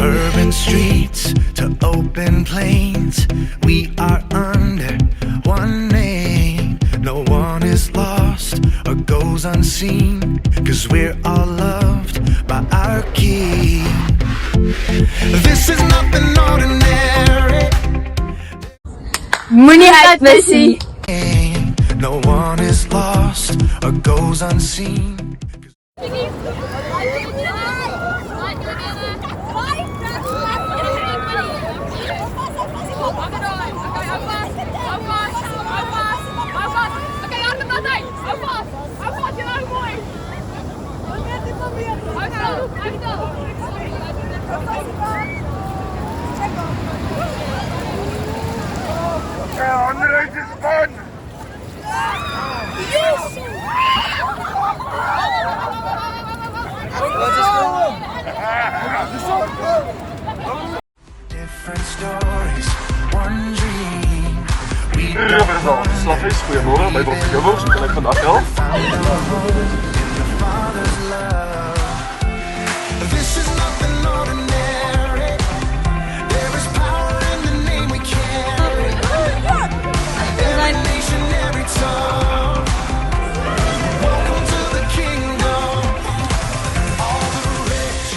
Urban streets to open plains, we are under one name. No one is lost or goes unseen, 'cause we're all loved by our King. This is nothing ordinary. Moenie uitmissie. No one is lost or goes unseen. Different stories, one dream. Goedemorgen, bij Dr. Jubbels. Ben ik vandaag help? In the Father's love. This is nothing ordinary. There is power in the name we carry. Every nation, every tongue. Welcome to the kingdom. All the rich.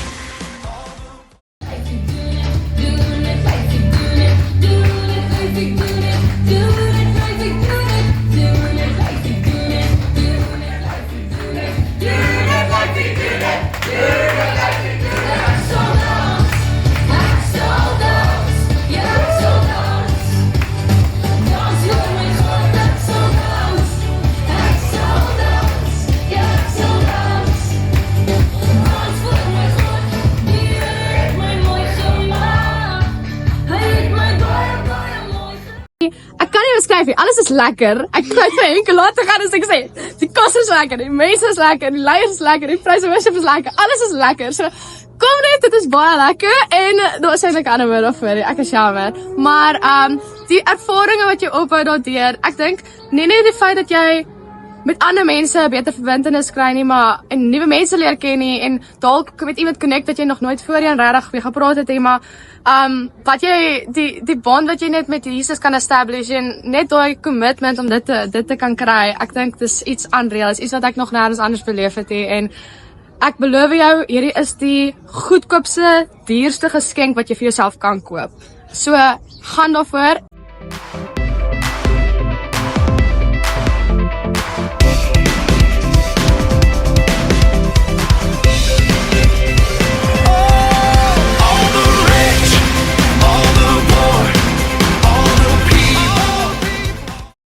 Ek kan nie beskryf nie, alles is lekker. Ek kan vir enkel later gaan as ek sê. Die kos is lekker, die mense is lekker, die leiers is lekker, die praise and worship is lekker. Alles is lekker. So kom net, dit is baie lekker en daar is eintlik ander woorde vir die. Ek is jammer. Maar die ervarings wat jy ophou daardeur, ek dink nie net die feit dat jy met ander mense 'n beter verbintenis kry nie, maar en nuwe mense leer ken nie en dalk met iemand connect wat jy nog nooit voorheen regtig mee gepraat het nie, maar wat jy die bond wat jy net met Jesus kan establish en net daai commitment om dit te kan kry. Ek dink dis iets unreal, is iets wat ek nog nêrens anders beleef het nie en ek beloof jou, hierdie is die goedkoopste, duurste geskenk wat jy vir jouself kan koop. So gaan daarvoor